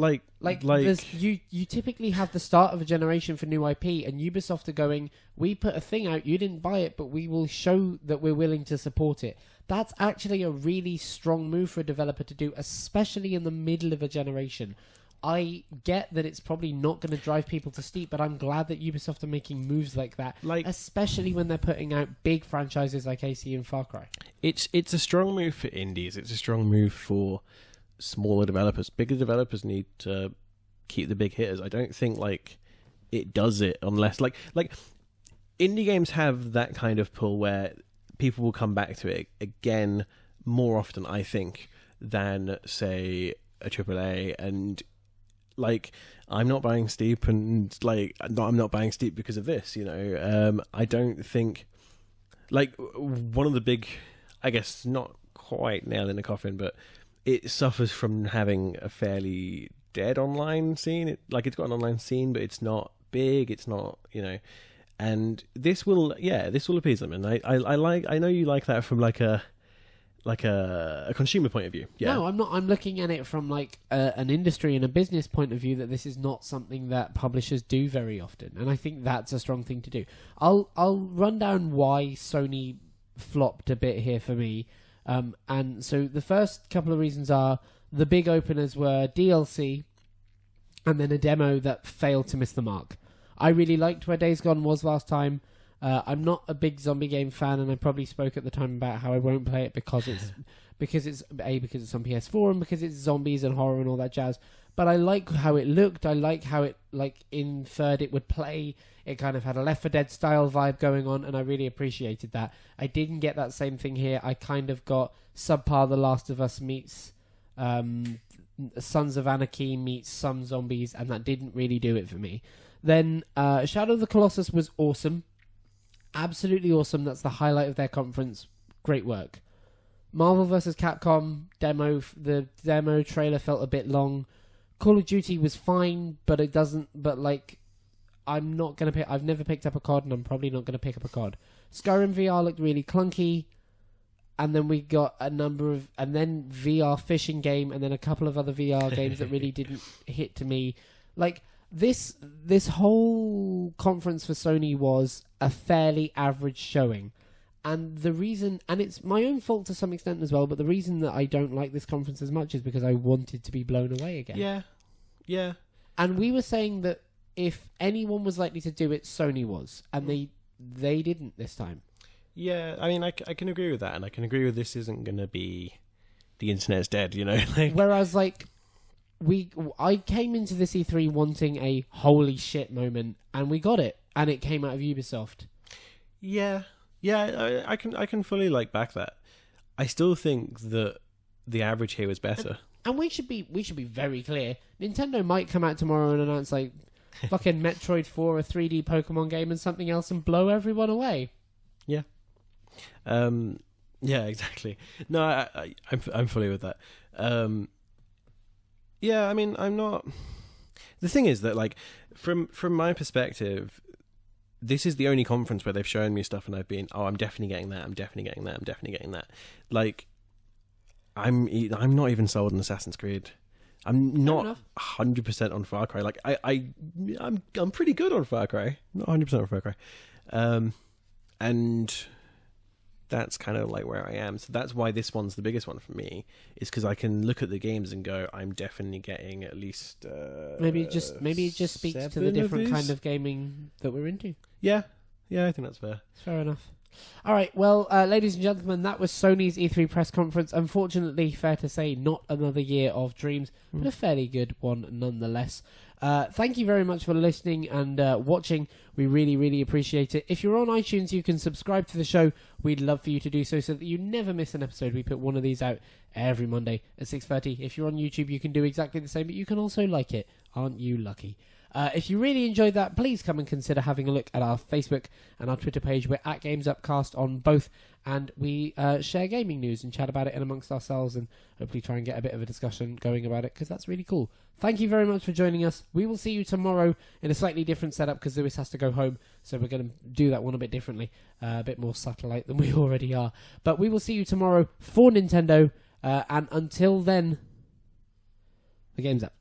you typically have the start of a generation for new IP, and Ubisoft are going, we put a thing out, you didn't buy it, but we will show that we're willing to support it. That's actually a really strong move for a developer to do, especially in the middle of a generation. I get that it's probably not going to drive people to Steep, but I'm glad that Ubisoft are making moves like that, especially when they're putting out big franchises like AC and Far Cry. It's a strong move for indies. It's a strong move for smaller developers. Bigger developers need to keep the big hitters. I don't think it does it unless like indie games have that kind of pull where people will come back to it again more often, I think, than say a AAA. And like, I'm not buying Steep, and I'm not buying Steep because of this. I don't think one of the big, I guess, not quite nail in the coffin, but it suffers from having a fairly dead online scene. It's got an online scene, but it's not big. It's not, and this will appease them. And I know you like that from like a consumer point of view. Yeah. No, I'm not. I'm looking at it from an industry and a business point of view, that this is not something that publishers do very often, and I think that's a strong thing to do. I'll run down why Sony flopped a bit here for me. And so the first couple of reasons are the big openers were DLC and then a demo that failed to miss the mark. I really liked where Days Gone was last time. I'm not a big zombie game fan, and I probably spoke at the time about how I won't play it because it's on PS4 and because it's zombies and horror and all that jazz. But I like how it looked. I like how it inferred it would play. It kind of had a Left 4 Dead style vibe going on, and I really appreciated that. I didn't get that same thing here. I kind of got subpar The Last of Us meets Sons of Anarchy meets some zombies, and that didn't really do it for me. Then Shadow of the Colossus was awesome. Absolutely awesome. That's the highlight of their conference. Great work. Marvel vs. Capcom demo. The demo trailer felt a bit long. Call of Duty was fine, but it doesn't... But I'm not going to pick... I've never picked up a COD, and I'm probably not going to pick up a COD. Skyrim VR looked really clunky, and then we got a number of... And then VR fishing game, and then a couple of other VR games that really didn't hit to me. This whole conference for Sony was a fairly average showing. And the reason... And it's my own fault to some extent as well, but the reason that I don't like this conference as much is because I wanted to be blown away again. Yeah. And we were saying that if anyone was likely to do it, Sony was. And they didn't this time. Yeah, I mean, I can agree with that. And I can agree with this isn't going to be... The internet's dead, Whereas, I came into this E3 wanting a holy shit moment, and we got it. And it came out of Ubisoft. Yeah, I can fully back that. I still think that the average here was better. And we should be very clear. Nintendo might come out tomorrow and announce fucking Metroid 4, a 3D Pokemon game, and something else, and blow everyone away. Yeah. Yeah, exactly. No, I'm fully with that. Yeah, I mean, I'm not... The thing is that, from my perspective, this is the only conference where they've shown me stuff and I've been, I'm definitely getting that, I'm definitely getting that, I'm definitely getting that. I'm not even sold on Assassin's Creed. I'm not 100% on Far Cry. Like I'm pretty good on Far Cry, not 100% on Far Cry, and that's kind of like where I am. So that's why this one's the biggest one for me, is because I can look at the games and go, I'm definitely getting at least maybe it just speaks to the different kind of gaming that we're into. Yeah, I think that's fair. Fair enough. All right, well, ladies and gentlemen, that was Sony's E3 press conference. Unfortunately, fair to say, not another year of dreams, but a fairly good one nonetheless. Thank you very much for listening and watching. We really, really appreciate it. If you're on iTunes, you can subscribe to the show. We'd love for you to do so that you never miss an episode. We put one of these out every Monday at 6:30. If you're on YouTube, you can do exactly the same, but you can also like it. Aren't you lucky? If you really enjoyed that, please come and consider having a look at our Facebook and our Twitter page. We're at Games Upcast on both, and we share gaming news and chat about it in amongst ourselves, and hopefully try and get a bit of a discussion going about it, because that's really cool. Thank you very much for joining us. We will see you tomorrow in a slightly different setup, because Lewis has to go home, so we're going to do that one a bit differently, a bit more satellite than we already are. But we will see you tomorrow for Nintendo, and until then, the game's up.